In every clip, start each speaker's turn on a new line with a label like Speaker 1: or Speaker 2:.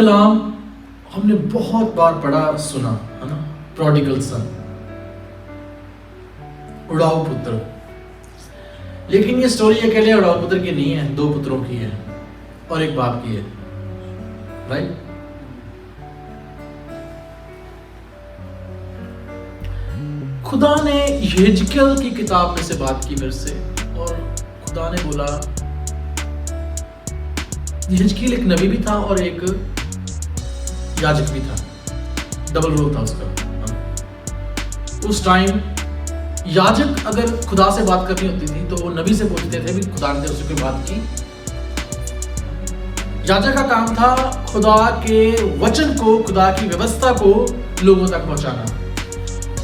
Speaker 1: कलाम हमने बहुत बार पढ़ा सुना है ना, प्रोडिगल सन, उड़ाऊ पुत्र। लेकिन ये स्टोरी अकेले उड़ाऊ पुत्र की नहीं है, दो पुत्रों की है और एक बाप की है, राइट। खुदा ने यहेजकेल की किताब में से बात की मेरे से, और खुदा ने बोला, यहेजकेल एक नबी भी था और एक याजक भी था, डबल रोल था उसका। उस टाइम याजक अगर खुदा से बात करनी होती थी तो वो नबी से पूछते थे भी खुदा ने उससे कोई बात की। याजक का काम था खुदा के वचन को, खुदा की व्यवस्था को लोगों तक पहुंचाना,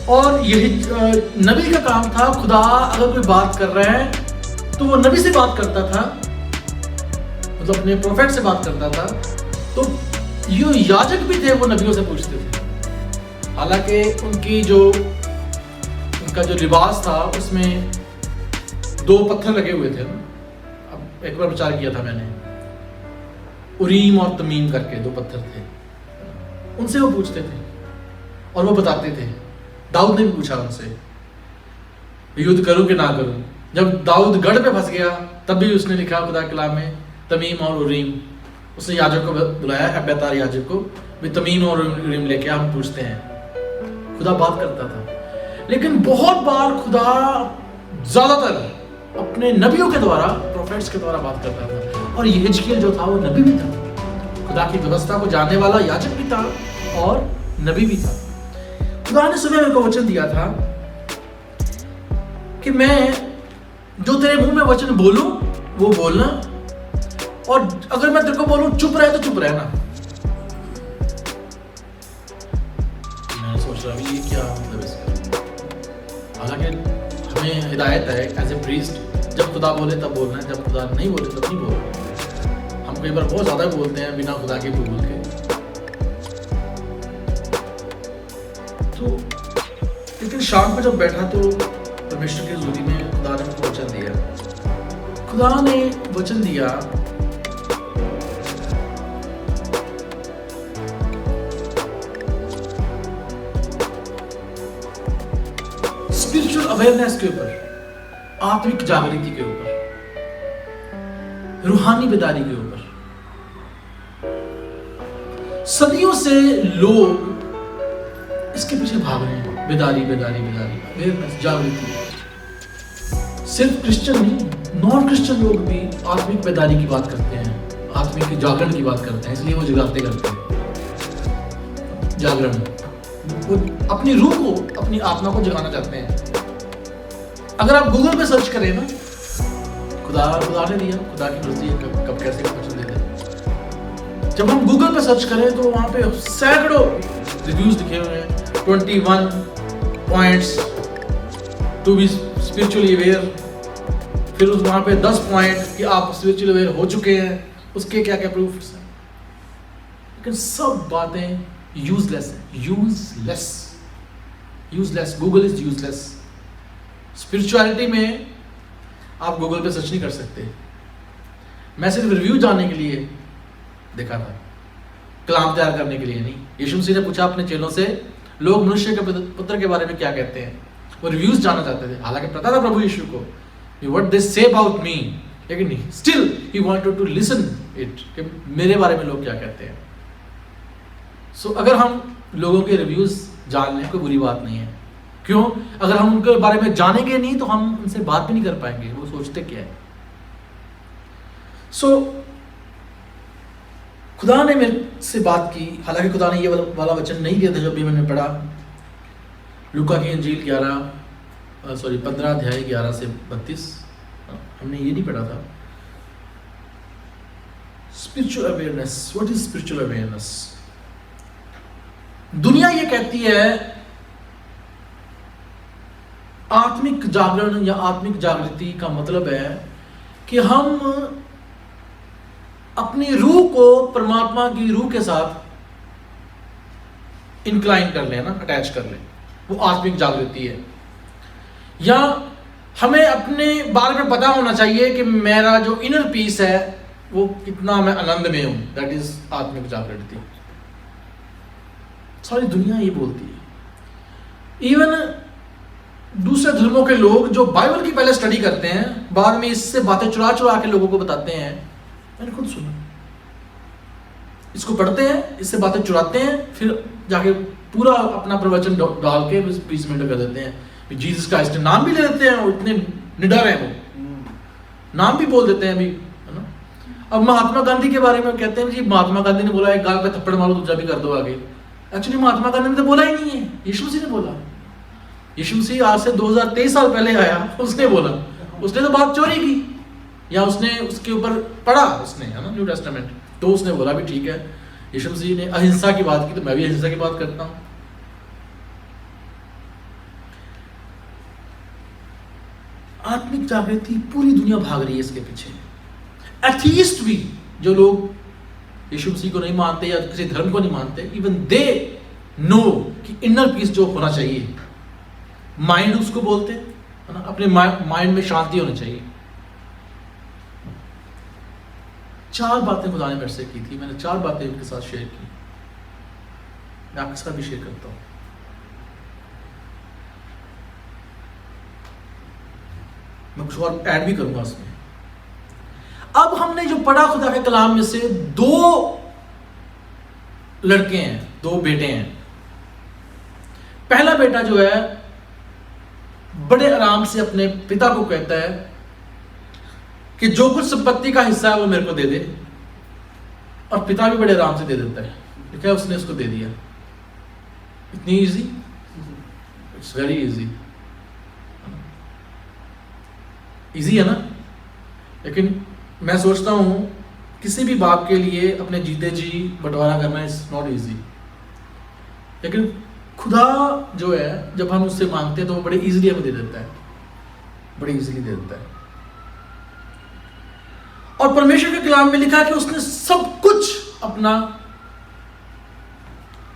Speaker 1: और यही नबी का काम था, खुदा अगर कोई बात कर रहा है तो वो नबी से बात करता था, मतलब अपने प्रोफेट से बात करता था। तो ये याजक भी थे, वो नबियों से पूछते थे। हालांकि उनका जो लिबास था उसमें दो पत्थर लगे हुए थे। अब एक बार विचार किया था मैंने, उरीम और तमीम करके दो पत्थर थे, उनसे वो पूछते थे और वो बताते थे। दाऊद ने भी पूछा उनसे, युद्ध करूं कि ना करूं। जब दाऊद गढ़ पे फंस गया तब भी उसने लिखा खुदा के कलाम में, तमीम और उरीम। उसने याजक को बुलाया, अब्यातार याजक को, भी तमीम और उरीम लेके हम पूछते हैं। खुदा बात करता था, लेकिन बहुत बार खुदा ज्यादातर अपने नबियों के द्वारा, प्रोफेट्स के द्वारा बात करता था। और यहेजकेल जो था वो नबी भी था, खुदा की व्यवस्था को जानने वाला याजक भी था और नबी भी था। खुदा ने सुबह मेरे को वचन दिया था कि मैं जो तेरे मुंह में वचन बोलूं वो बोलना, और अगर मैं तेरे को बोलूं चुप रहे तो चुप रहना। मैं सोच रहा हूं ये क्या मतलब इसका। हालांकि हमें हिदायत है एज ए प्रीस्ट, जब खुदा बोले तब बोलना है, जब खुदा नहीं बोले तब नहीं बोलना। हम कई बार बहुत ज्यादा बोलते हैं बिना खुदा के बोल के। तो लेकिन शाम को जब बैठा तो परमेश्वर की हज़ूरी में खुदा ने मुझको वचन दिया। खुदा ने वचन दिया, स्पिरिचुअल अवेयरनेस के ऊपर, आत्मिक जागृति के ऊपर, रूहानी बेदारी के ऊपर। सदियों से लोग इसके पीछे भाग रहे हैं, बेदारी बेदारी बेदारी, अवेयरनेस, जागृति। सिर्फ क्रिश्चियन नहीं, नॉन क्रिश्चियन लोग भी आत्मिक बेदारी की बात करते हैं, आत्मिक जागरण की बात करते हैं, इसलिए वो जगाते करते हैं। जागरण, वो अपनी रूह को, अपनी आत्मा को जगाना चाहते हैं। अगर आप गूगल पे सर्च करें ना, खुदा ने दिया, खुदा की मर्जी है कब कैसे वचन देते हैं। जब हम गूगल पे सर्च करें तो वहां पे सैकड़ों रिव्यूज लिखे हुए हैं, 21 points to be spiritually aware, फिर उस वहां पे 10 पॉइंट कि आप स्पिरिचुअली अवेयर हो चुके हैं, उसके क्या क्या प्रूफ्स हैं। लेकिन सब बातें यूजलेस है, useless. Google is useless. Spirituality में आप गूगल पे सर्च नहीं कर सकते। मैं सिर्फ रिव्यू जानने के लिए देखा था, कलाम तैयार करने के लिए नहीं। यीशु मसीह ने पूछा अपने चेलों से, लोग मनुष्य के पुत्र के बारे में क्या कहते हैं, वो रिव्यूज जानना चाहते थे। हालांकि पता था प्रभु यीशु को व्हाट दे से अबाउट मी, लेकिन still he wanted to listen it, कि मेरे बारे में लोग क्या कहते हैं। सो अगर हम लोगों के रिव्यूज जान लें कोई बुरी बात नहीं है। क्यों? अगर हम उनके बारे में जानेंगे नहीं तो हम उनसे बात भी नहीं कर पाएंगे, वो सोचते क्या है। सो खुदा ने मेरे से बात की। हालांकि खुदा ने ये वाला वचन नहीं दिया था जो भी मैंने पढ़ा, लूका की इंजील 15 अध्याय 11 से 32, हमने ये नहीं पढ़ा था। Spiritual awareness, what is spiritual awareness? दुनिया ये कहती है आत्मिक जागरण या आत्मिक जागृति का मतलब है कि हम अपनी रूह को परमात्मा की रूह के साथ इंक्लाइन कर लें ना, अटैच कर लें, वो आत्मिक जागृति है। या हमें अपने बारे में पता होना चाहिए कि मेरा जो इनर पीस है वो कितना मैं आनंद में हूं, दैट इज आत्मिक जागृति। सारी दुनिया ये बोलती है। इवन दूसरे धर्मों के लोग जो बाइबल की पहले स्टडी करते हैं, बाद में इससे बातें चुरा चुरा के लोगों को बताते हैं। मैंने खुद सुना, इसको पढ़ते हैं, इससे बातें चुराते हैं, फिर जाके पूरा अपना प्रवचन डाल के 20 मिनट कर देते हैं। जीसस क्राइस्ट नाम भी ले लेते हैं, और इतने निडर हैं वो, नाम भी बोल देते हैं अभी, है ना। अब महात्मा गांधी के बारे में कहते हैं जी महात्मा गांधी ने बोला एक गाल पे थप्पड़ मारो दूसरा भी कर दो आगे। एक्चुअली महात्मा गांधी ने तो बोला ही नहीं है, यीशु मसीह ने बोला। यीशु मसीह आज से 2023 साल पहले आया, उसने बोला, उसने तो बात चोरी की, या उसने उसके ऊपर पढ़ा, उसने, है ना, न्यू टेस्टामेंट, तो उसने बोला भी ठीक है। यीशु मसीह ने अहिंसा की बात की, तो मैं भी अहिंसा की बात करता हूं। आत्मिक जागृति पूरी दुनिया भाग रही है इसके पीछे। एथीस्ट भी, जो लोग यीशु मसीह को नहीं मानते या किसी धर्म को नहीं मानते, इवन दे नो कि इनर पीस जो होना चाहिए, माइंड उसको बोलते हैं, है ना, अपने माइंड में शांति होनी चाहिए। 4 बातें खुदा ने मेरे से की थी, मैंने 4 बातें उनके साथ शेयर की, मैं आपके साथ भी शेयर करता हूं। मैं कुछ और ऐड भी करूंगा उसमें। अब हमने जो पढ़ा खुदा के कलाम में से, 2 लड़के हैं, 2 बेटे हैं। पहला बेटा जो है बड़े आराम से अपने पिता को कहता है कि जो कुछ संपत्ति का हिस्सा है वो मेरे को दे दे, और पिता भी बड़े आराम से दे देता है। ठीक है, उसने उसको दे दिया। इतनी easy, it's very easy, easy है ना। लेकिन मैं सोचता हूं किसी भी बाप के लिए अपने जीते जी बंटवारा करना इज नॉट इजी। लेकिन खुदा जो है, जब हम उससे मांगते हैं तो वो बड़े इजीली हमें दे देता है, बड़े इजीली दे देता है। और परमेश्वर के कलाम में लिखा है कि उसने सब कुछ अपना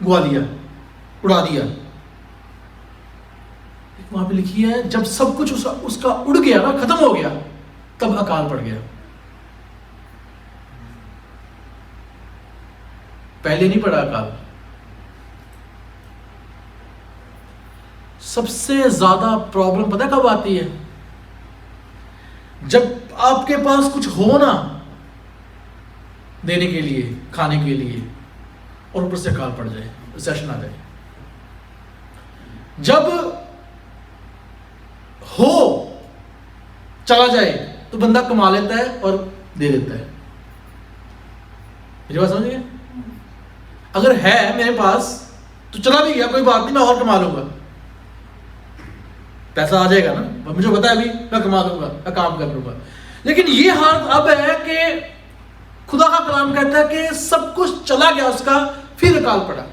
Speaker 1: गुआ दिया, उड़ा दिया। वहां पे लिखी है जब सब कुछ उसका उड़ गया ना, खत्म हो गया, तब अकाल पड़ गया। पहले नहीं पड़ा अकाल। सबसे ज्यादा प्रॉब्लम पता कब आती है? जब आपके पास कुछ हो ना देने के लिए, खाने के लिए, और ऊपर से अकाल पड़ जाए, रिसेशन आ जाए। जब हो चला जाए तो बंदा कमा लेता है और दे देता है। मेरी बात समझिए? अगर है मेरे पास तो चला भी गया, कोई बात नहीं, मैं और कमा लूंगा, पैसा आ जाएगा ना, मुझे पता है अभी मैं कमा लूंगा, मैं काम कर लूंगा। लेकिन ये हाल अब है कि खुदा का कलाम कहता है कि सब कुछ चला गया उसका, फिर अकाल पड़ा।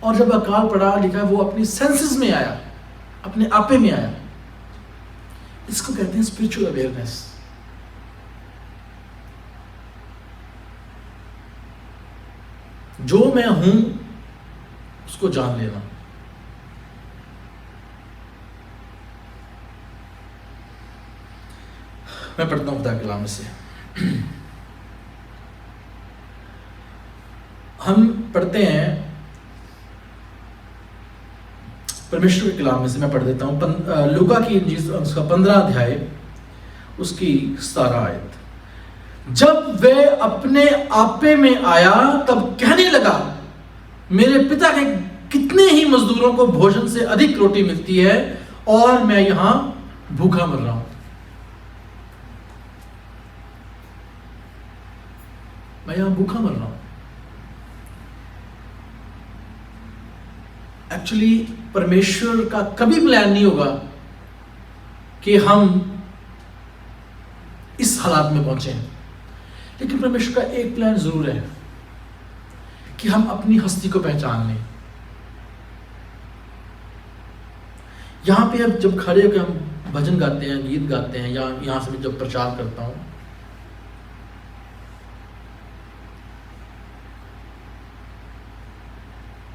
Speaker 1: और जब अकाल पड़ा, लिखा है वो अपनी सेंसेस में आया, अपने आपे में आया। इसको कहते हैं स्पिरिचुअल अवेयरनेस। जो मैं हूं उसको जान लेना। मैं पढ़ता हूं खुदा के कलाम से। हम पढ़ते हैं परमेश्वर के कलाम में से, मैं पढ़ देता हूं लूका की इंजील उसका 15 अध्याय उसकी 17 आयत। जब वह अपने आपे में आया तब कहने लगा, मेरे पिता के कितने ही मजदूरों को भोजन से अधिक रोटी मिलती है और मैं यहां भूखा मर रहा हूं। मैं यहां भूखा मर रहा हूं। एक्चुअली परमेश्वर का कभी प्लान नहीं होगा कि हम इस हालात में पहुंचे, लेकिन परमेश्वर का एक प्लान जरूर है कि हम अपनी हस्ती को पहचान लें। यहां पे अब जब खड़े होकर हम भजन गाते हैं, गीत गाते हैं, या यहां से मैं जब प्रचार करता हूं,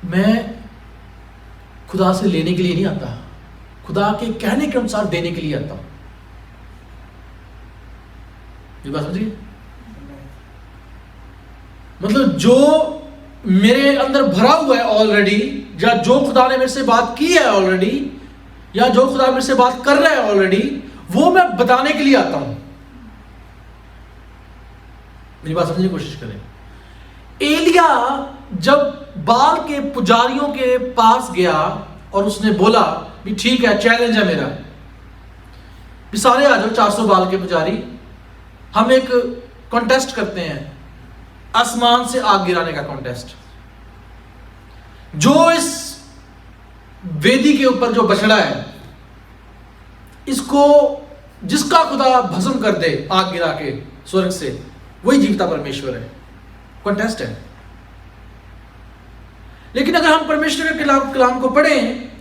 Speaker 1: मैं खुदा से लेने के लिए नहीं आता, खुदा के कहने के अनुसार देने के लिए आता हूं। ये बात समझिए। मतलब जो मेरे अंदर भरा हुआ है ऑलरेडी, या जो खुदा ने मेरे से बात की है ऑलरेडी, या जो खुदा मेरे से बात कर रहा है ऑलरेडी, वो मैं बताने के लिए आता हूं। मेरी बात समझने की कोशिश करें। एलिया जब बाल के पुजारियों के पास गया और उसने बोला भी ठीक है, चैलेंज है मेरा, भी सारे आ जाओ 400 बाल के पुजारी, हम एक कॉन्टेस्ट करते हैं, आसमान से आग गिराने का कॉन्टेस्ट। जो इस वेदी के ऊपर जो बछड़ा है, इसको जिसका खुदा भस्म कर दे आग गिरा के स्वर्ग से, वही जीवता परमेश्वर है। कॉन्टेस्ट है। लेकिन अगर हम परमेश्वर के कलाम को पढ़ें,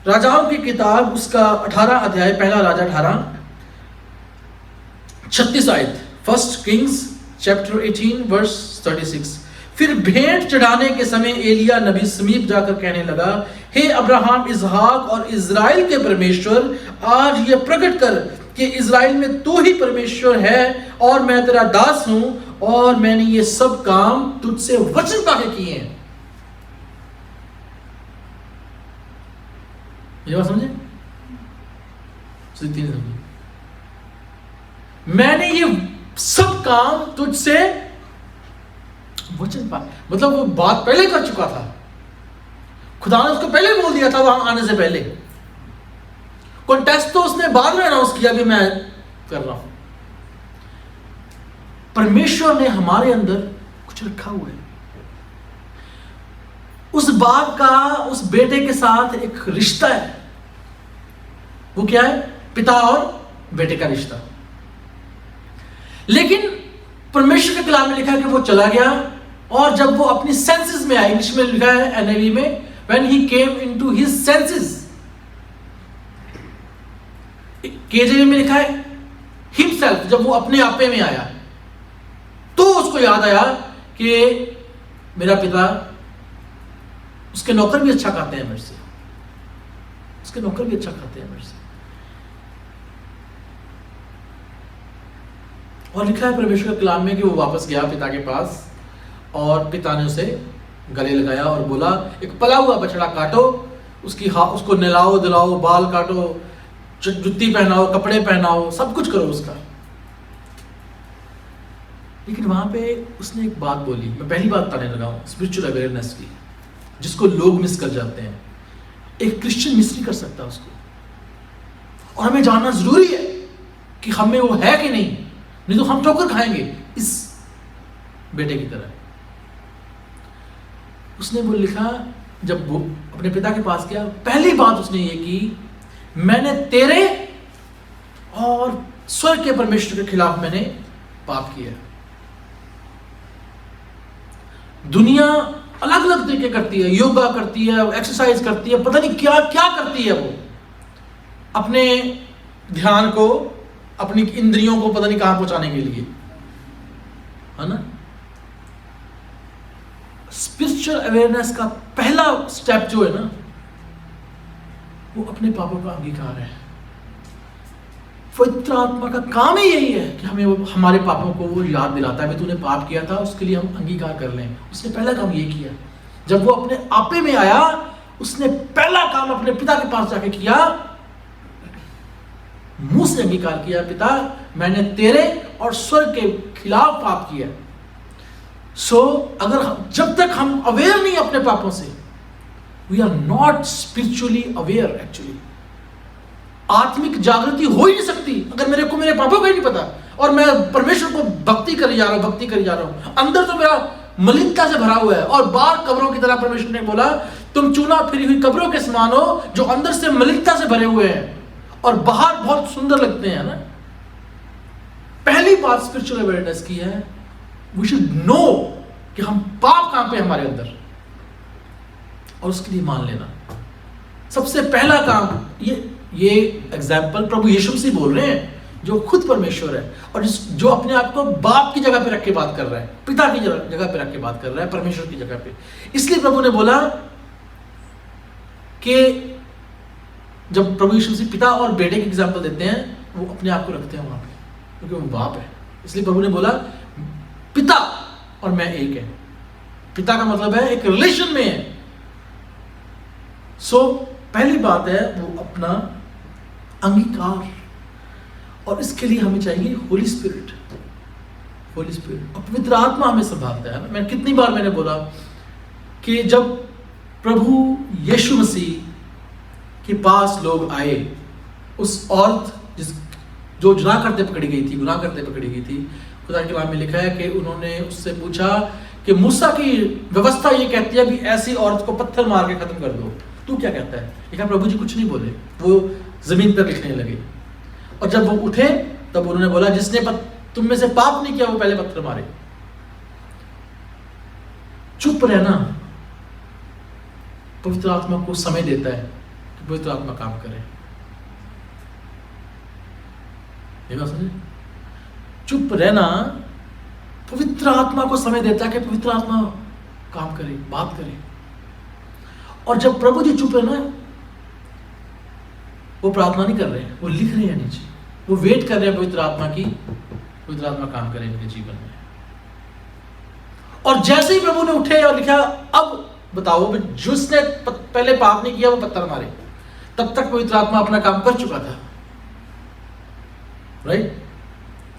Speaker 1: राजाओं की किताब उसका 18 अध्याय, पहला राजा 18:36 आयत, 1 किंग्स चैप्टर 18 वर्स 36। फिर भेंट चढ़ाने के समय एलिया नबी समीप जाकर कहने लगा, हे अब्राहम, इसहाक और इज़राइल के परमेश्वर, आज यह प्रकट कर कि इज़राइल में तू ही परमेश्वर है और मैं तेरा दास हूं, और मैंने ये सब काम तुझसे वचन पाके किए हैं। ये बात समझे? समझे? मैंने ये सब काम तुझसे वचन पा, मतलब वो बात पहले कर चुका था। खुदा ने उसको पहले बोल दिया था वहां आने से पहले। कॉन्टेस्ट तो उसने बाद में अनाउंस किया कि मैं कर रहा हूं। परमेश्वर ने हमारे अंदर कुछ रखा हुआ है। उस बाप का उस बेटे के साथ एक रिश्ता है। वो क्या है? पिता और बेटे का रिश्ता। लेकिन परमेश्वर के कलाम में लिखा है कि वो चला गया, और जब वो अपनी सेंसेस में आया, इंग्लिश में लिखा है एनआईवी में, when he came into his senses, केजेवी में लिखा है himself, जब वो अपने आपे में आया, तो उसको याद आया कि मेरा पिता, उसके नौकर भी अच्छा खाते हैं मेरे से, उसके नौकर भी अच्छा खाते हैं मेरे से। और लिखा है परमेश्वर के कलाम में कि वो वापस गया पिता के पास, और पिता ने उसे गले लगाया और बोला, एक पला हुआ बछड़ा काटो, उसको नहलाओ दिलाओ, बाल काटो, जुत्ती पहनाओ, कपड़े पहनाओ, सब कुछ करो उसका। लेकिन वहां पे उसने एक बात बोली, मैं पहली बात बताने लगा हूं, स्पिरिचुअल अवेयरनेस की, जिसको लोग मिस कर जाते हैं। एक क्रिश्चियन मिस नहीं कर सकता उसको, और हमें जानना जरूरी है कि हमें वो है कि नहीं तो हम ठोकर खाएंगे इस बेटे की तरह। उसने वो लिखा, जब वो अपने पिता के पास गया, पहली बात उसने ये की, मैंने तेरे और स्वर्ग के परमेश्वर के खिलाफ मैंने पाप किया। दुनिया अलग अलग तरीके करती है, योगा करती है, एक्सरसाइज करती है, पता नहीं क्या क्या करती है वो, अपने ध्यान को, अपनी इंद्रियों को पता नहीं कहां पहुंचाने के लिए, है ना। स्पिरिचुअल अवेयरनेस का पहला स्टेप जो है ना, वो अपने पापों का अंगीकार है। पवित्र आत्मा का काम ही यही है कि हमें वो हमारे पापों को वो याद दिलाता है, तूने पाप किया था, उसके लिए हम अंगीकार कर लें। उसने पहला काम ये किया, जब वो अपने आपे में आया, उसने पहला काम अपने पिता के पास जाके किया, मुंह से अंगीकार किया, पिता मैंने तेरे और स्वर्ग के खिलाफ पाप किया। अगर जब तक हम अवेयर नहीं अपने पापों से, we are not spiritually aware. Actually आत्मिक जागृति हो ही नहीं सकती अगर मेरे को मेरे पापों का ही नहीं पता, और मैं परमेश्वर को भक्ति करी जा रहा हूं, अंदर तो मेरा मलिनता से भरा हुआ है। और बाहर कब्रों की तरह परमेश्वर ने बोला, तुम चूना फिरी हुई कब्रों के समान हो, जो अंदर से मलिनता से भरे हुए हैं और बाहर बहुत सुंदर लगते हैं ना। पहली बात स्पिरिचुअल अवेयरनेस की है, वी शुड नो कि हम पाप कहां पे हमारे अंदर, और उसके लिए मान लेना। सबसे पहला काम ये एग्जाम्पल प्रभु यीशु मसीह बोल रहे हैं, जो खुद परमेश्वर है और जो अपने आप को बाप की जगह पे रख के बात कर रहा है, पिता की जगह पे रख के बात कर रहा है, परमेश्वर की जगह पे। इसलिए प्रभु ने बोला कि जब प्रभु यीशु मसीह पिता और बेटे के एग्जाम्पल देते हैं, वो अपने आप को रखते हैं वहां पे, क्योंकि वो बाप है। इसलिए प्रभु ने बोला पिता और मैं एक है। पिता का मतलब है एक रिलेशन में है। सो पहली बात है वो अपना अंगीकार, और इसके लिए हमें चाहिए होली स्पिरिट। होली स्पिरिट और पवित्र आत्मा हमें संभालता है। मैं कितनी बार मैंने बोला कि जब प्रभु यीशु मसीह के पास लोग आए, उस औरत जो गुनाह करते पकड़ी गई थी, खुदा के कलाम में लिखा है कि उन्होंने उससे पूछा कि मूसा की व्यवस्था ये कहती है भी ऐसी औरत को पत्थर मार के खत्म कर दो, तू क्या कहता है? लिखा प्रभु जी कुछ नहीं बोले, वो जमीन पर लिखने लगे। और जब वो उठे तब उन्होंने बोला जिसने तुम में से पाप नहीं किया वो पहले पत्थर मारे। चुप रहना पवित्र आत्मा को समय देता है कि पवित्र आत्मा काम करे। ये बात समझे? चुप रहना पवित्र आत्मा को समय देता है कि पवित्र आत्मा काम करे, बात करे। और जब प्रभु जी चुप है ना, वो प्रार्थना नहीं कर रहे हैं, वो लिख रहे हैं नीचे, वो वेट कर रहे हैं पवित्र आत्मा की, पवित्र आत्मा काम करे इनके जीवन में। और जैसे ही प्रभु ने उठे और लिखा अब बताओ जिसने पहले पाप नहीं किया वो पत्थर मारे, तब तक पवित्र आत्मा अपना काम कर चुका था, राइट?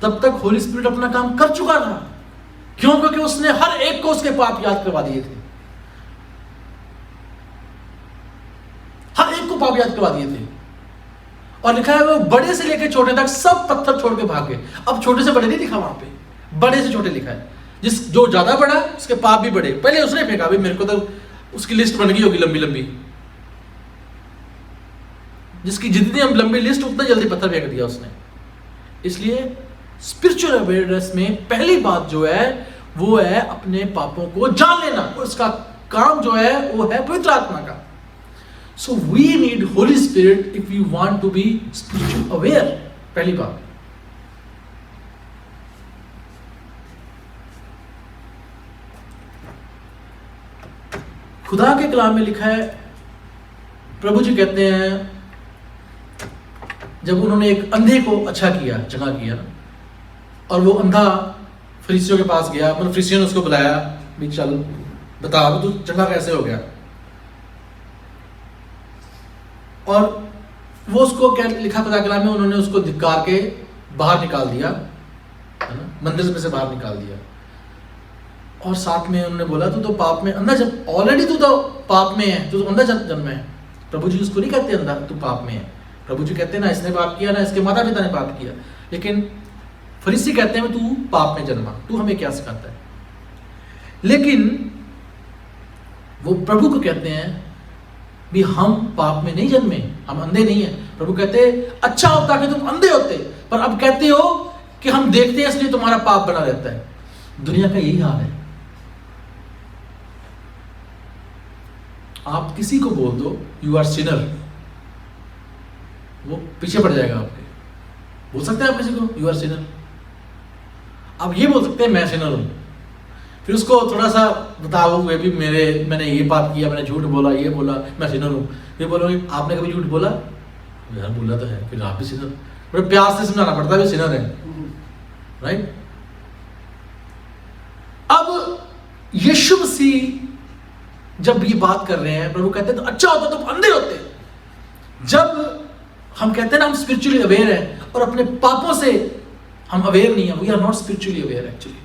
Speaker 1: तब तक होली स्पिरिट अपना काम कर चुका था। क्यों? क्योंकि उसने हर एक को उसके पाप याद करवा दिए थे, हर एक को पाप याद करवा दिए थे। और लिखा है वो बड़े से लेकर छोटे तक सब पत्थर छोड़ के भाग गए। अब छोटे से बड़े नहीं लिखा वहां पे, बड़े से छोटे लिखा है। जो ज्यादा बड़ा उसके पाप भी बड़े। पहले उसने फेंका, भाई मेरे को तो उसकी लिस्ट बन गई होगी लंबी लंबी, जिसकी जितनी लंबी लिस्ट उतना जल्दी पत्थर फेंक दिया उसने। इसलिए स्पिरिचुअल अवेयरनेस में पहली बात जो है वो है अपने पापों को जान लेना। उसका काम जो है वो है पवित्र आत्मा का। So we need holy spirit if you want to be spiritual aware. पहली बात। खुदा के कलाम में लिखा है, प्रभु जी कहते हैं जब उन्होंने एक अंधे को अच्छा किया, चंगा किया, और वो अंधा फरीसियों के पास गया, मतलब फरीसियों ने उसको बुलाया, भी चल बता तू चंगा कैसे हो गया। और वो उसको क्या लिखा खुदा के कलाम में, उन्होंने उसको धिक्कार के बाहर निकाल दिया, है ना, मंदिर में से बाहर निकाल दिया। और साथ में उन्होंने बोला तू तो पाप में अंधा, जब ऑलरेडी तू तो पाप में है, तू तो अंधा जन्म है। प्रभु जी उसको नहीं कहते अंधा, तू पाप में है। प्रभु जी कहते हैं ना इसने पाप किया, ना इसके माता पिता ने पाप किया। लेकिन फरीसी कहते हैं तू पाप में जन्मा, तू हमें क्या सिखाता है। लेकिन वो प्रभु को कहते हैं भी हम पाप में नहीं जन्मे, हम अंधे नहीं हैं। प्रभु कहते अच्छा होता कि तुम अंधे होते, पर अब कहते हो कि हम देखते हैं इसलिए तुम्हारा पाप बना रहता है। दुनिया का यही हाल है। आप किसी को बोल दो यू आर सिनर, वो पीछे पड़ जाएगा आपके। बोल सकते हैं आप किसी को यू आर सिनर, आप ये बोल सकते हैं मैं सिनर हूं। फिर उसको थोड़ा सा बताओ वे भी मैंने ये पाप किया, मैंने झूठ बोला, ये बोला, मैं सिनर हूं। फिर बोलोगे आपने कभी झूठ बोला? यार बोला तो है, फिर आप भी सिनर। बड़े प्यार से समझाना पड़ता है सिनर है, राइट? अब यीशु मसीह जब ये बात कर रहे हैं, प्रभु कहते हैं तो अच्छा होता तुम अंधे होते। जब हम कहते हैं ना हम स्पिरिचुअली अवेयर हैं और अपने पापों से हम अवेयर नहीं है, we are not spiritually aware actually.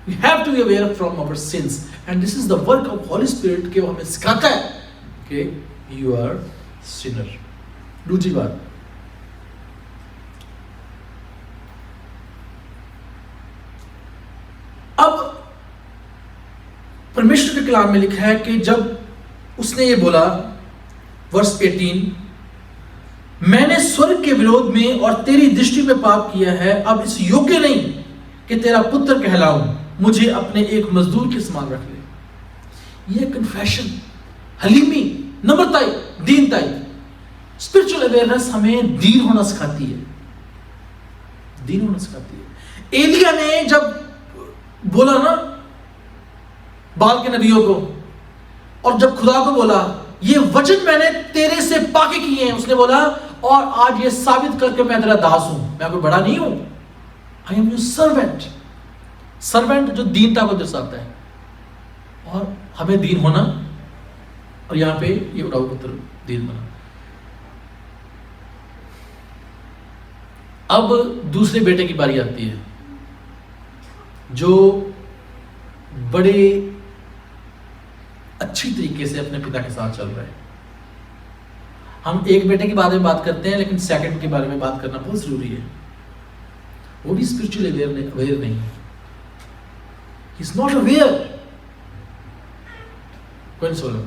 Speaker 1: We have to be aware from our sins and this is the work of holy spirit के वो हमें सिखाता है कि यू आर सिनर। दूसरी बात, अब परमेश्वर के कलाम में लिखा है कि जब उसने ये बोला, वर्स 18, मैंने स्वर्ग के विरोध में और तेरी दृष्टि में पाप किया है, अब इस योग्य नहीं कि तेरा पुत्र कहलाऊं, मुझे अपने एक मजदूर के समान रख ले। ये कन्फेशन, हलीमी, नम्रताई, दीनताई। स्पिरिचुअल अवेयरनेस हमें दीन होना सिखाती है, दीन होना सिखाती है। एलिया ने जब बोला ना बाल के नबियों को, और जब खुदा को बोला ये वचन मैंने तेरे से पाके किए हैं, उसने बोला और आज ये साबित करके मैं तेरा दास हूं, मैं कोई बड़ा नहीं हूं, I am your servant. Servant जो दीनता को दर्शाता है, और हमें दीन होना, और यहां पे ये उड़ाऊ पुत्र दीन बना। अब दूसरे बेटे की बारी आती है, जो बड़े अच्छी तरीके से अपने पिता के साथ चल रहा है। हम एक बेटे के बारे में बात करते हैं, लेकिन सेकंड के बारे में बात करना बहुत जरूरी है। वो भी स्पिरिचुअली अवेयर नहीं है, ही इज नॉट अवेयर। कौन सोलह,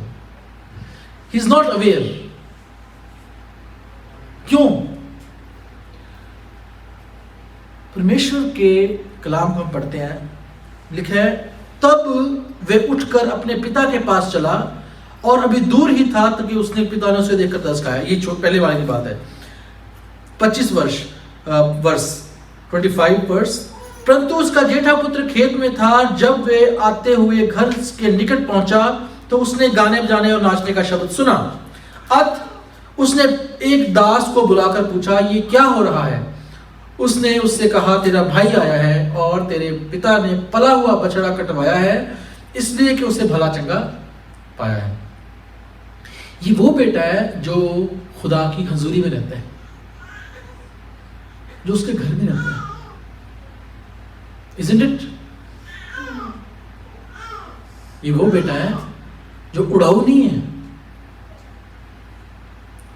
Speaker 1: ही इज नॉट अवेयर। क्यों? परमेश्वर के कलाम को हम पढ़ते हैं, लिखा है, तब वे उठकर अपने पिता के पास चला, और अभी दूर ही था ताकि उसने पिता ने उसे देखकर तरस खाया। ये पहले वाले की बात है, 25 वर्ष 25 वर्ष। परंतु उसका जेठा पुत्र खेत में था। जब वे आते हुए घर के निकट पहुंचा तो उसने गाने बजाने और नाचने का शब्द सुना। अत उसने एक दास को बुलाकर पूछा, ये क्या हो रहा है? उसने उससे कहा, तेरा भाई आया है और तेरे पिता ने पला हुआ बछड़ा कटवाया है, इसलिए कि उसे भला चंगा पाया है। ये वो बेटा है जो खुदा की हजूरी में रहता है, जो उसके घर में रहता है। Isn't it? ये वो बेटा है जो उड़ाऊ नहीं है,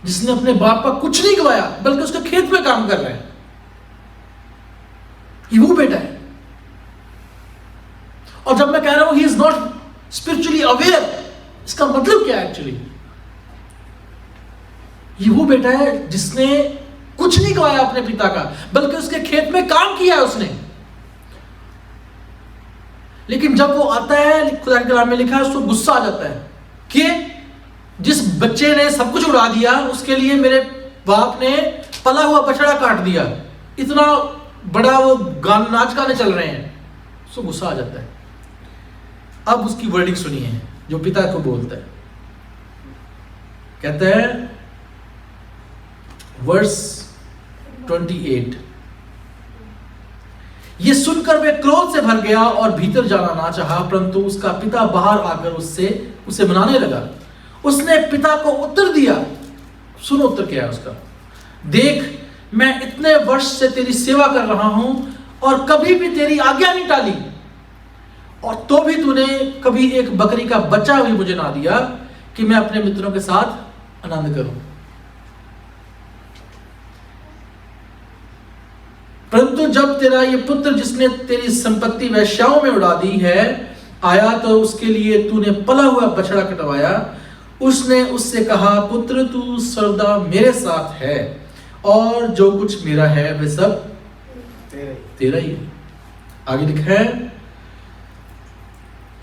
Speaker 1: जिसने अपने बाप का कुछ नहीं गवाया, बल्कि उसके खेत में काम कर रहा है। ये वो बेटा है। और जब मैं कह रहा हूं he is not spiritually aware, इसका मतलब क्या है एक्चुअली? ये वो बेटा है जिसने कुछ नहीं गवाया अपने पिता का, बल्कि उसके खेत में काम किया है उसने। लेकिन जब वो आता है, खुदा के कलाम में लिखा है, उसको गुस्सा आ जाता है कि जिस बच्चे ने सब कुछ उड़ा दिया, उसके लिए मेरे बाप ने पला हुआ बछड़ा काट दिया। इतना बड़ा वो नाच गाने चल रहे हैं, उसको गुस्सा आ जाता है। अब उसकी वर्डिंग सुनिए जो पिता को बोलता है। कहता है वर्स 28, ये सुनकर वे क्रोध से भर गया और भीतर जाना ना चाहा, परंतु उसका पिता बाहर आकर उसे मनाने लगा। उसने पिता को उत्तर दिया, सुनो उत्तर क्या है उसका, देख मैं इतने वर्ष से तेरी सेवा कर रहा हूं और कभी भी तेरी आज्ञा नहीं टाली, और तो भी तूने कभी एक बकरी का बच्चा भी मुझे ना दिया कि मैं अपने मित्रों के साथ आनंद करूं। परंतु जब तेरा ये पुत्र जिसने तेरी संपत्ति वैश्याओं में उड़ा दी है आया, तो उसके लिए तूने पला हुआ बछड़ा कटवाया। उसने उससे कहा, पुत्र तू सर्वदा मेरे साथ है और जो कुछ मेरा है वे सब तेरा ही है। आगे लिखा है,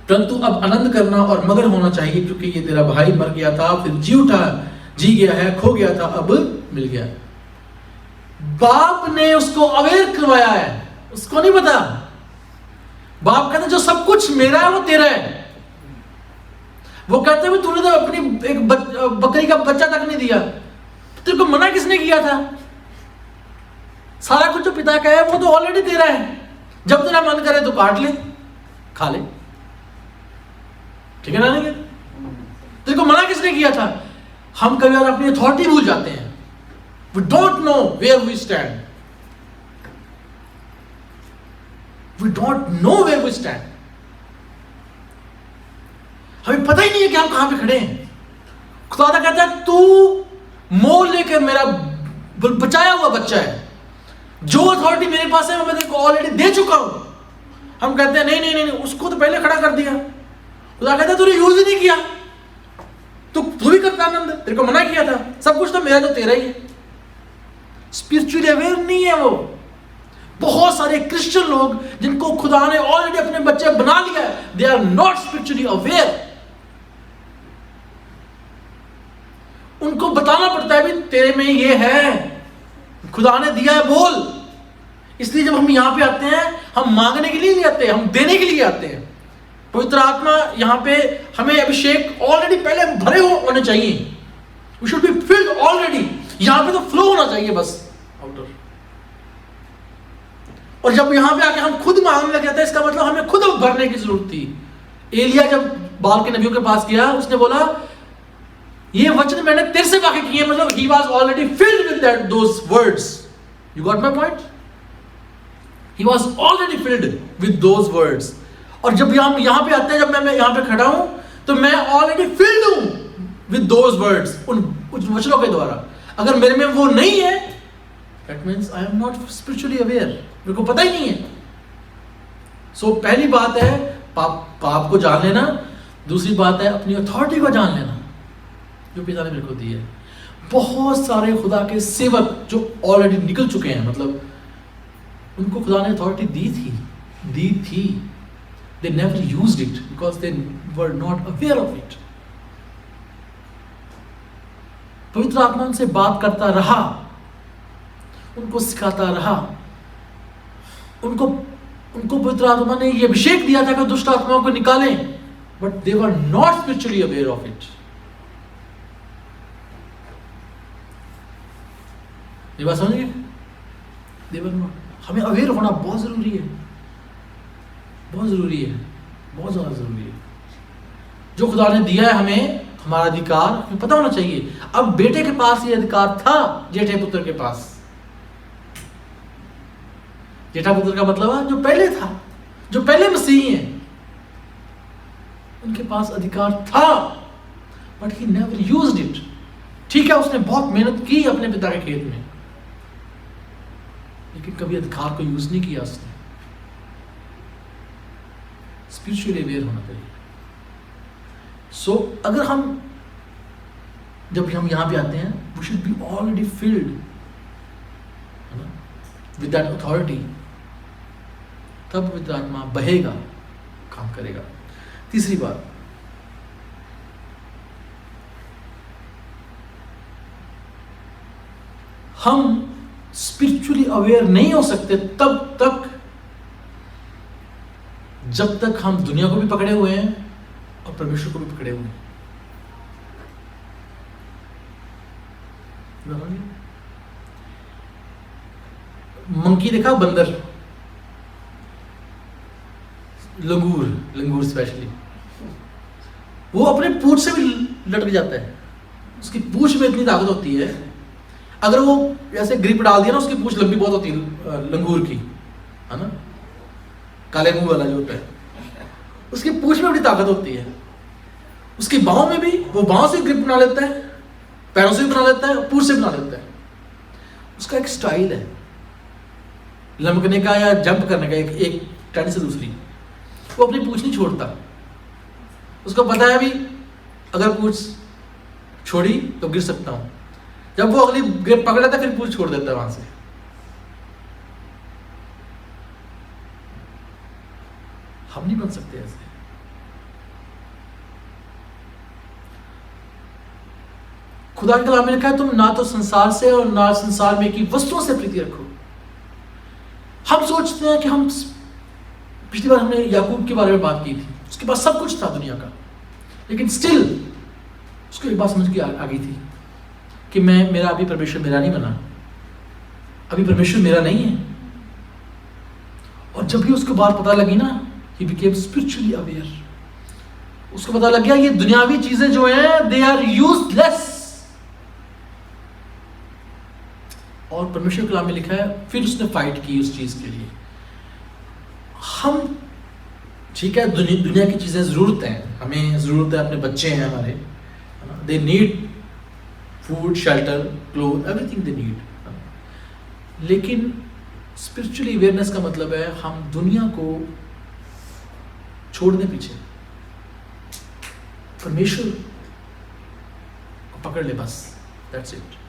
Speaker 1: परंतु अब आनंद करना और मगन होना चाहिए, क्योंकि ये तेरा भाई मर गया था, फिर जी उठा, जी गया है, खो गया था, अब मिल गया। बाप ने उसको अवेयर करवाया है, उसको नहीं पता। बाप कहते जो सब कुछ मेरा है वो तेरा है। वो कहते हैं तूने तो अपनी एक बकरी का बच्चा तक नहीं दिया, तेरे को मना किसने किया था? सारा कुछ जो पिता का है वो तो ऑलरेडी तेरा है, जब तेरा मन करे तो काट ले, खा ले, ठीक है ना? तेरे को मना किसने किया था? हम कभी बार अपनी अथॉरिटी भूल जाते हैं। We don't know where we stand. We don't know where we stand. हमें पता ही नहीं है कि हम कहां पे खड़े हैं। खुदा कहता है तू मोल लेकर मेरा बचाया हुआ बच्चा है, जो अथॉरिटी मेरे पास है मैं तेरे को ऑलरेडी दे चुका हूं। हम कहते हैं नहीं, उसको तो पहले खड़ा कर दिया। खुदा कहता है तूने यूज ही नहीं किया, तू भी करता आनंद, तेरे को मना किया था, सब कुछ तो मेरा तो तेरा ही है। स्पिरिचुअली अवेयर नहीं है वो। बहुत सारे क्रिश्चियन लोग जिनको खुदा ने ऑलरेडी अपने बच्चे बना लिया है, they are not spiritually aware. उनको बताना पड़ता है भी तेरे में ये है, खुदा ने दिया है, बोल। इसलिए जब हम यहां पे आते हैं, हम मांगने के लिए नहीं आते, हम देने के लिए आते हैं। पवित्र आत्मा यहां पे हमें अभिषेक ऑलरेडी पहले भरे होने चाहिए। We should be filled already. यहां पे तो फ्लो होना चाहिए बस आउटर। और जब यहां पे आके हम खुद मांगने लग जाते हैं, इसका मतलब हमें खुद भरने की जरूरत थी। एलिया जब बाल के नबियों के पास गया, उसने बोला ये वचन मैंने तेरे से वाकई किए, मतलब he was already filled with those words. You got my point? He was already filled with those words. और जब हम यहां पे आते हैं, जब मैं यहां पे खड़ा हूं, तो मैं ऑलरेडी फिल्ड हूं with those words, उन वचनों के द्वारा। अगर मेरे में वो नहीं है, that means I am not spiritually aware, मेरे को पता ही नहीं है। So पहली बात है पाप को जान लेना, दूसरी बात है अपनी अथॉरिटी को जान लेना जो पिता ने मेरे को दी है। बहुत सारे खुदा के सेवक जो ऑलरेडी निकल चुके हैं, मतलब उनको खुदा ने अथॉरिटी दी थी, they never used it because they were not aware of it. पवित्र आत्मा उनसे बात करता रहा, उनको सिखाता रहा, उनको पवित्र आत्मा ने यह अभिषेक दिया था कि दुष्ट आत्माओं को निकालें, but they were not spiritually aware of it. ये बात समझिए, they were not. हमें अवेयर होना बहुत जरूरी है, बहुत जरूरी है, बहुत ज्यादा जरूरी है। जो खुदा ने दिया है हमें, हमारा अधिकार हमें पता होना चाहिए। अब बेटे के पास ये अधिकार था, जेठे पुत्र के पास। जेठा पुत्र का मतलब है जो पहले था, जो पहले मसीही हैं, उनके पास अधिकार था, but he never used it. ठीक है, उसने बहुत मेहनत की अपने पिता के खेत में, लेकिन कभी अधिकार को यूज नहीं किया उसने। स्पिरिचुअली अवेयर होना चाहिए। सो अगर जब हम यहां पे आते हैं, we should be already filled with that authority, तब पवित्र आत्मा बहेगा, काम करेगा। तीसरी बात, हम स्पिरिचुअली अवेयर नहीं हो सकते तब तक जब तक हम दुनिया को भी पकड़े हुए हैं और परमेश्वर को भी पकड़े हुए हैं। मंकी देखा, बंदर, लंगूर स्पेशली, वो अपने पूंछ से भी लटक जाता है। उसकी पूंछ में इतनी ताकत होती है, अगर वो ऐसे ग्रिप डाल दिया ना, उसकी पूंछ लंबी बहुत होती है लंगूर की, है ना, काले मुंह वाला जो होता है, उसकी पूंछ में बड़ी ताकत होती है। उसकी बाहों में भी, वो बाहों से ग्रिप बना लेता है, पैरों से भी बना लेता है, पूंछ से बना लेता है। उसका एक स्टाइल है लमकने का या जंप करने का, एक टर्न से दूसरी। वो अपनी पूंछ नहीं छोड़ता, उसको पता है भी अगर पूंछ छोड़ी तो गिर सकता हूं। जब वो अगली ग्रिप पकड़ लेता है, फिर पूंछ छोड़ देता है वहां से। हम नहीं बन सकते ऐसे। खुदा के कलाम में लिखा है, तुम ना तो संसार से और ना संसार में की वस्तुओं से प्रीति रखो। हम सोचते हैं कि हम, पिछली बार हमने याकूब के बारे में बात की थी, उसके पास सब कुछ था दुनिया का, लेकिन स्टिल उसको एक बात समझ के आ गई थी कि मेरा अभी परमेश्वर मेरा नहीं बना, अभी परमेश्वर मेरा नहीं है। और जब भी उसको बात पता लगी ना, he became spiritually aware, उसको पता लग गया ये दुनियावी चीजें जो हैं they are useless। और परमेश्वर के कलाम में लिखा है, फिर उसने फाइट की उस चीज के लिए। हम ठीक है, दुनिया की चीजें जरूरत है, हमें जरूरत है, अपने बच्चे हैं हमारे, they need food, shelter, cloth, everything they need. लेकिन स्पिरिचुअली अवेयरनेस का मतलब है हम दुनिया को छोड़ दें पीछे, परमेश्वर को पकड़ ले, बस, दैट्स इट।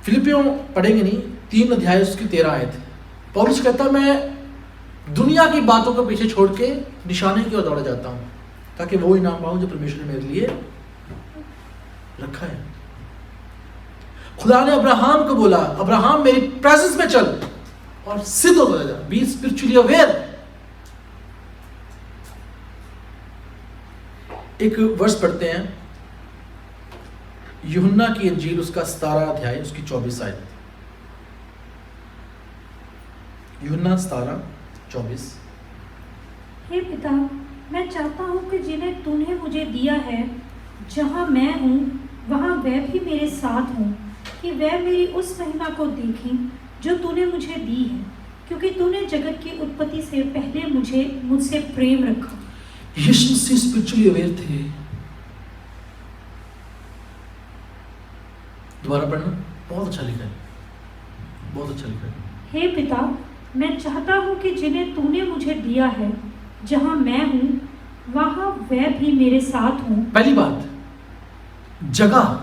Speaker 1: फिलिपियों पढ़ेंगे नहीं, 3 अध्याय उसकी 13 आयत है। पौलुस कहता है, मैं दुनिया की बातों को पीछे छोड़ के निशाने की ओर दौड़ा जाता हूं, ताकि वो इनाम पाऊं जो परमेश्वर ने मेरे लिए रखा है। खुदा ने अब्राहम को बोला, अब्राहम मेरी प्रेजेंस में चल और सिद्ध होता जा, बी स्पिरिचुअली अवेयर। एक वर्ष पढ़ते हैं, यूहन्ना की इंजील उसका 17 अध्याय उसकी 24 आयत। यूहन्ना 17:24।
Speaker 2: हे पिता, मैं चाहता हूँ कि जिन्हें तूने मुझे दिया है, जहाँ मैं हूँ वहाँ वह भी मेरे साथ हों, कि वह मेरी उस महिमा को देखें जो तूने मुझे दी है, क्योंकि तूने जगत की उत्पत्ति से पहले मुझसे प्रेम रखा।
Speaker 1: यीशु मसीह स्पिरिचुअली अवेयर थे। दोबारा पढ़ना, बहुत अच्छा लिखा है, बहुत अच्छा लिखा है।
Speaker 2: हे पिता, मैं चाहता हूँ कि जिन्हें तूने मुझे दिया है, जहाँ मैं हूँ वहाँ वह भी मेरे साथ हों।
Speaker 1: पहली बात, जगह।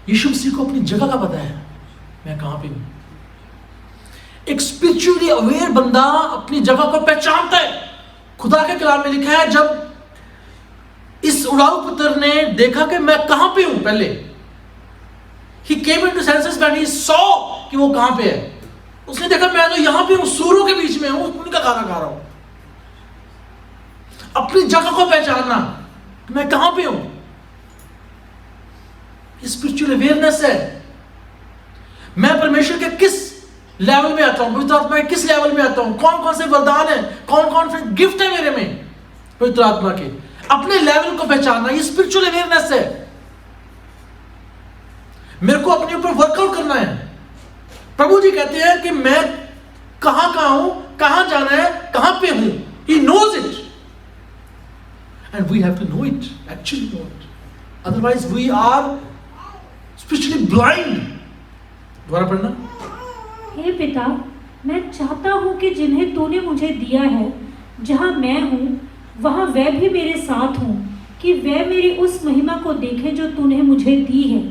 Speaker 1: यीशु मसीह को अपनी जगह का पता है, मैं कहां पे हूं। एक स्पिरिचुअली अवेयर बंदा अपनी जगह को पहचानता है। खुदा के कलाम में लिखा है, जब इस उड़ाऊ पुत्र ने देखा कि मैं कहां पे हूं, पहले he came into senses when he saw कि वो कहां पे है। उसने देखा मैं तो यहां पे हूं, सूरों के बीच में हूं, उनका खाना खा रहा हूं। अपनी जगह को पहचानना, मैं कहां पे हूं, स्पिरिचुअल अवेयरनेस है। मैं परमेश्वर के किस लेवल में आता हूं, पवित्र आत्मा के किस लेवल में आता हूं, कौन कौन से वरदान है, कौन कौन से गिफ्ट है मेरे में पवित्र आत्मा के, अपने लेवल को पहचानना, ये स्पिरिचुअल अवेयरनेस है। मेरे को अपने ऊपर वर्कआउट करना है। प्रभु जी कहते हैं कि मैं कहां हूं, कहां जाना है, कहां पे हूं। He knows it and we have to know it, actually know it, otherwise we are spiritually blind। दोबारा पढ़ना।
Speaker 2: हे पिता, मैं चाहता हूँ कि जिन्हें तूने मुझे दिया है, जहाँ मैं हूँ वहाँ वह भी मेरे साथ हों, कि वह मेरी उस महिमा को देखें जो तूने मुझे दी है,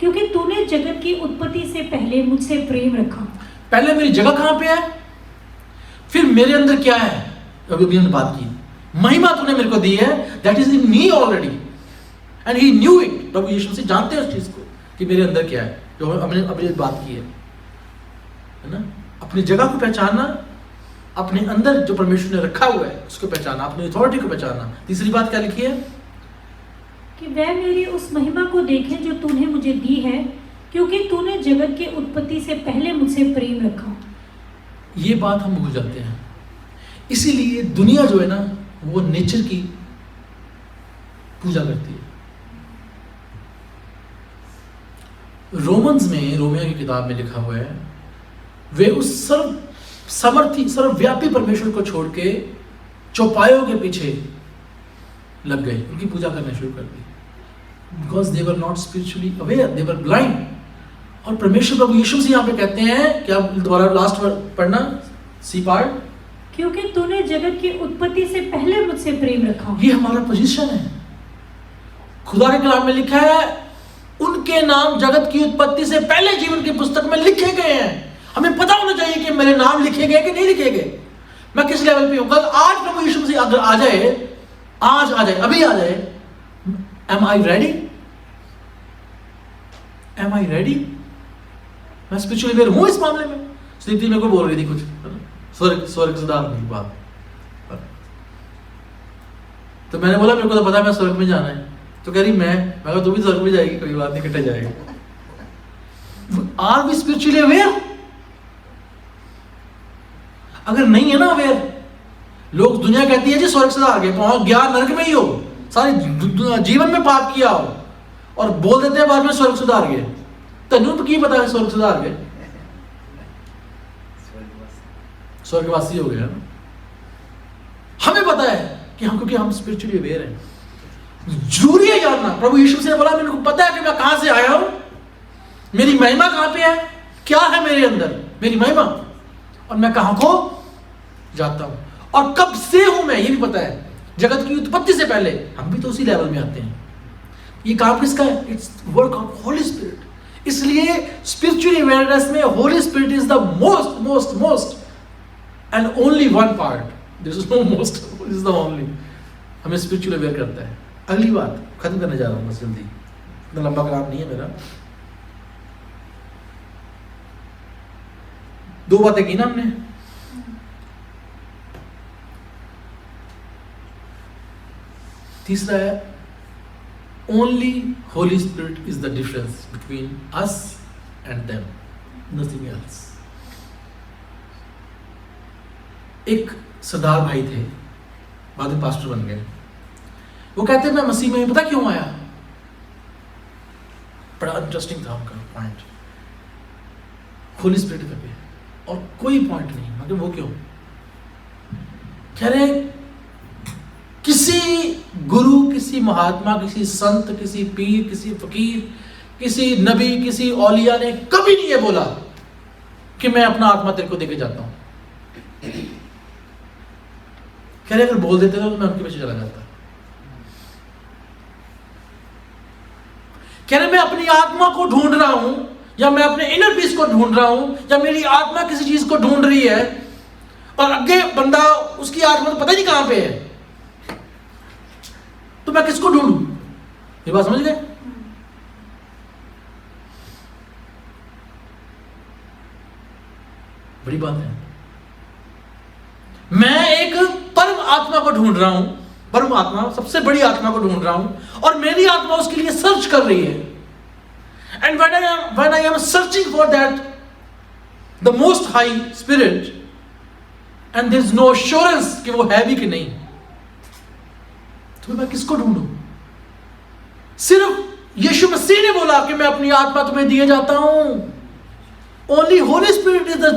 Speaker 2: क्योंकि तूने जगत की उत्पत्ति से पहले मुझसे प्रेम रखा।
Speaker 1: पहले मेरी जगह कहां पे है, फिर मेरे अंदर क्या है। अभी हमने बात की, महिमा तूने मेरे को दी है, that is in me already and he knew it. प्रभु यीशु मसीह जानते हैं उस चीज को कि मेरे अंदर क्या है, जो हमने अपनी बात की है ना। अपनी जगह को पहचानना, अपने अंदर जो परमेश्वर ने रखा हुआ है उसको पहचानना, अपनी अथॉरिटी को पहचानना। तीसरी बात क्या लिखी है,
Speaker 2: कि वह मेरी उस महिमा को देखें जो तूने मुझे दी है, क्योंकि तूने जगत की उत्पत्ति से पहले मुझसे प्रेम रखा।
Speaker 1: ये बात हम भूल जाते हैं। इसीलिए दुनिया जो है ना, वो नेचर की पूजा करती है। रोमन्स में, रोमियो की किताब में लिखा हुआ है, वे उस सर्वसमर्थी सर्वव्यापी परमेश्वर को छोड़ के चौपायों के पीछे लग गए, उनकी पूजा करना शुरू कर दी। Because they were not spiritually aware, they were blind. और परमेश्वर प्रभु यीशु से यहाँ पे कहते हैं, क्या दोबारा लास्ट वर्ड पढ़ना, सी पार्ट,
Speaker 2: क्योंकि तूने जगत की उत्पत्ति से पहले मुझसे प्रेम रखा।
Speaker 1: ये हमारा पोजीशन है। खुदा के कलाम में लिखा है, उनके नाम जगत की उत्पत्ति से पहले जीवन की पुस्तक में लिखे गए हैं। हमें पता होना चाहिए कि मेरे नाम लिखे गए कि नहीं लिखे गए, मैं किस लेवल पे हूं। कल आज प्रभु यीशु मसीह अगर आ जाए, आज आ जाए, अभी आ जाए, am I ready, am I ready. मैं स्पिरिचुअली अवेयर हूं इस मामले में। स्थिति मेरे को बोल रही थी कुछ स्वर्ग सुधारने की बात, तो मैंने बोला मेरे को तो पता है मैं स्वर्ग में जाना है। तो कह रही मैं कहा तू भी स्वर्ग में जाएगी, कोई बात नहीं, इकट्ठे जाएगी। Are we spiritually aware? अगर नहीं है ना अवेयर, लोग, दुनिया कहती है जी स्वर्ग सुधार गए, पहुंच गया, नरक में ही हो, सारे जीवन में पाप किया हो, और बोल देते हैं बाद में स्वर्ग सुधार गए। तनु तो की पता है स्वर्ग सुधार गए, स्वर्गवासी हो गया। हमें पता है कि हम, क्योंकि हम स्पिरिचुअली अवेयर हैं। जरूरी है जानना। प्रभु यीशु से बोला मेरे को पता है कि मैं कहां से आया हूं, मेरी महिमा कहां पे है, क्या है मेरे अंदर मेरी महिमा, और मैं कहां को जाता हूं, और कब से हूं मैं, ये भी पता है। जगत की उत्पत्ति से पहले हम भी तो उसी लेवल में आते हैं। ये काम किसका है? It's work of holy spirit. इसलिए स्पिरिचुअल अवेयरनेस में Holi spirit is the most most most and only one part. This is know most, is the only. हमें स्पिरिचुअल अवेयर करता है। अगली बात खत्म करने जा रहा हूं बस जल्दी, इतना लंबा कलाम नहीं है मेरा। दो बातें की ना हमने, तीसरा है only Holi spirit is the difference between us and them. Nothing else. एक सरदार भाई थे, बाद में पास्टर बन गए। वो कहते मैं मसीह में पता क्यों आया? बड़ा इंटरेस्टिंग था उनका पॉइंट। होली स्पिरिट पे और कोई पॉइंट नहीं, मगर वो क्यों? कह रहे किसी गुरु, किसी महात्मा, किसी संत, किसी पीर, किसी फकीर, किसी नबी, किसी औलिया ने कभी नहीं ये बोला कि मैं अपना आत्मा तेरे को देके जाता हूं। कह रहे अगर बोल देते तो मैं उनके पीछे चला जाता। कह रहे मैं अपनी आत्मा को ढूंढ रहा हूं, या मैं अपने इनर पीस को ढूंढ रहा हूं, या मेरी आत्मा किसी चीज को ढूंढ रही है और आगे बंदा उसकी आत्मा तो पता नहीं कहां पे है, तो मैं किसको ढूंढूं? ये बात समझ गए? बड़ी बात है। मैं एक परम आत्मा को ढूंढ रहा हूं, परम आत्मा, सबसे बड़ी आत्मा को ढूंढ रहा हूं, और मेरी आत्मा उसके लिए सर्च कर रही है। And when I am searching for that, the most high spirit, and there is no assurance कि वो है भी कि नहीं, तो मैं किसको ढूंढूं? सिर्फ यीशु मसीह ने बोला कि मैं अपनी आत्मा तुम्हें दिए जाता हूं। Only Holy Spirit is the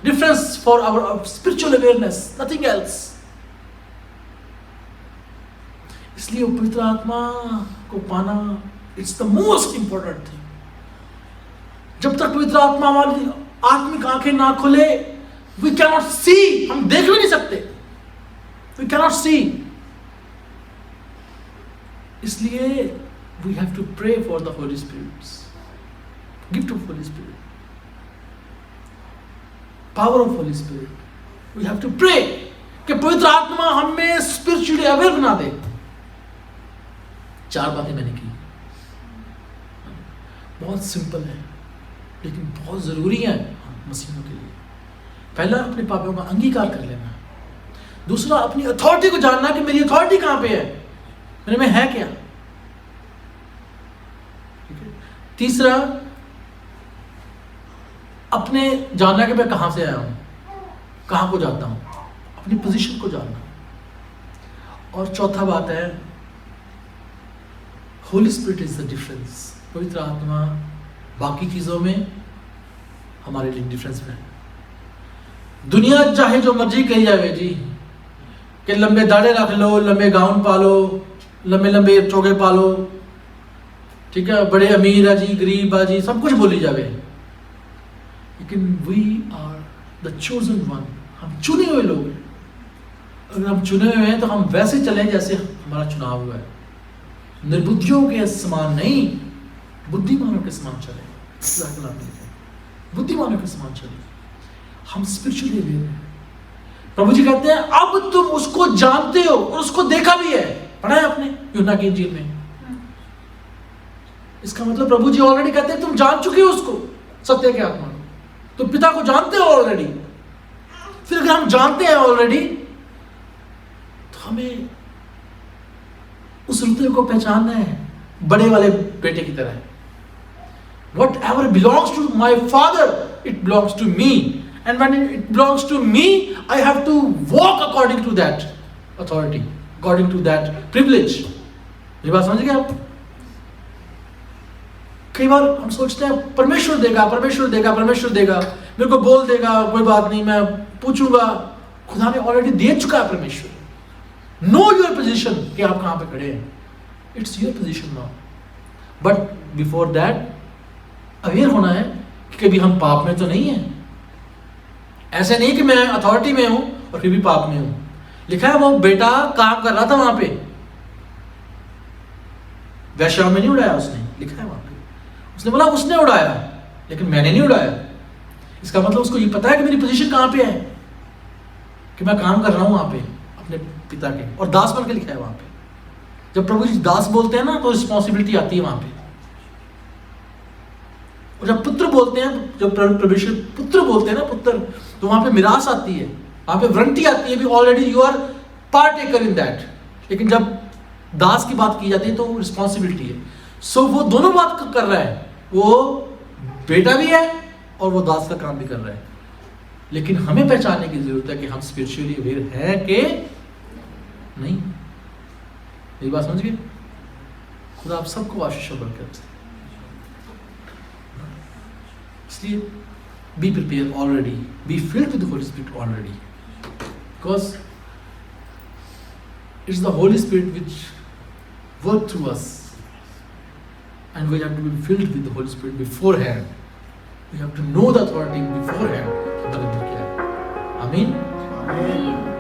Speaker 1: difference for our spiritual awareness, nothing else. इसलिए पवित्र आत्मा को पाना it's the most important thing. जब तक पवित्र आत्मा हमारी आत्मिक आंखें ना खोले, वी कैन नॉट सी, हम देख भी नहीं सकते, वी कैन नॉट सी। इसलिए we have to pray for the holy spirit, gift of holy spirit, power of holy spirit. We have to pray कि पवित्र आत्मा हमें स्पिरिचुअली अवेयर बना दे। 4 बातें मैंने की, बहुत सिंपल है लेकिन बहुत जरूरी है मसीहों के लिए। पहला, अपने पापों का अंगीकार कर लेना। दूसरा, अपनी अथॉरिटी को जानना कि मेरी अथॉरिटी कहां पे है, मेरे में है क्या। ठीक है। तीसरा, अपने जानना कि मैं कहां से आया हूं, कहां को जाता हूं, अपनी पोजीशन को जानना। और चौथा बात है, Holi spirit is the difference. पवित्र आत्मा बाकी चीजों में हमारे लिए डिफरेंस है। दुनिया चाहे जो मर्जी कही जाए जी, कि लंबे दाढ़े रख लो, लंबे गाउन पालो, लंबे लंबे चोगे पालो, ठीक है, बड़े अमीर है जी, गरीब है जी, सब कुछ बोली जावे, लेकिन we are the chosen one. हम चुने हुए लोग हैं। अगर हम चुने हुए हैं तो हम वैसे चलें जैसे हमारा चुनाव हुआ है। निर्बुद्धियों के समान नहीं, बुद्धिमानों के समान चले। बुद्धिमानों के समान चले। हम स्पिरिचुअली अवेयर हैं। प्रभु जी कहते हैं अब तुम उसको जानते हो और उसको देखा भी है। पढ़ा है आपने यूहन्ना की इंजील में? इसका मतलब प्रभु जी ऑलरेडी कहते हैं तुम जान चुके हो उसको, सत्य के आत्मा को, तुम पिता को जानते हो ऑलरेडी। फिर अगर हम जानते हैं ऑलरेडी तो हमें उस रुतबे को पहचानना है बड़े वाले बेटे की तरह। Whatever belongs to my father, it belongs to me. And when it belongs to me, I have to walk according to that authority, according to that privilege. ये बात समझ गए आप? कई बार हम सोचते हैं परमेश्वर देगा, परमेश्वर देगा, परमेश्वर देगा, मेरे को बोल देगा, कोई बात नहीं, मैं पूछूंगा। खुदा ने ऑलरेडी दे चुका है परमेश्वर। नो योर पोजीशन कि आप कहां पे खड़े हैं। It's your position now. But before that aware होना है कि कभी हम पाप में तो नहीं है। ऐसे नहीं कि मैं अथॉरिटी में हूं और फिर भी पाप में हूं। लिखा है वो बेटा काम कर रहा था वहां पे, वैश्या में नहीं उड़ाया उसने, लिखा है वहां पे। उसने बोला उसने उड़ाया लेकिन मैंने नहीं उड़ाया। इसका मतलब उसको ये पता है कि मेरी पोजीशन कहां पे है, कि मैं काम कर रहा हूं वहां पे अपने पिता के। और दास बन के लिखा है वहां पे। जब प्रभु जी दास बोलते हैं ना तो रिस्पॉन्सिबिलिटी आती है वहां पे। और जब पुत्र बोलते हैं, जब परमेश्वर पुत्र बोलते हैं ना, पुत्र, तो वहां पे मिरास आती है, वहां पे वारंटी आती है भी already you are partaker in that. लेकिन जब दास की बात की जाती है तो रिस्पॉन्सिबिलिटी है। सो वो दोनों बात कर रहा है, वो बेटा भी है और वो दास का काम भी कर रहा है। लेकिन हमें पहचानने की जरूरत है कि हम स्पिरिचुअली अवेयर हैं कि नहीं। मेरी बात समझ गए? खुदा आप सबको आशीष और बरकत दे। इसलिए be prepare already, be filled with the holy spirit already, because it's the holy spirit which work through us and we have to be filled with the Holy Spirit beforehand. We have to know the authority beforehand. Amen.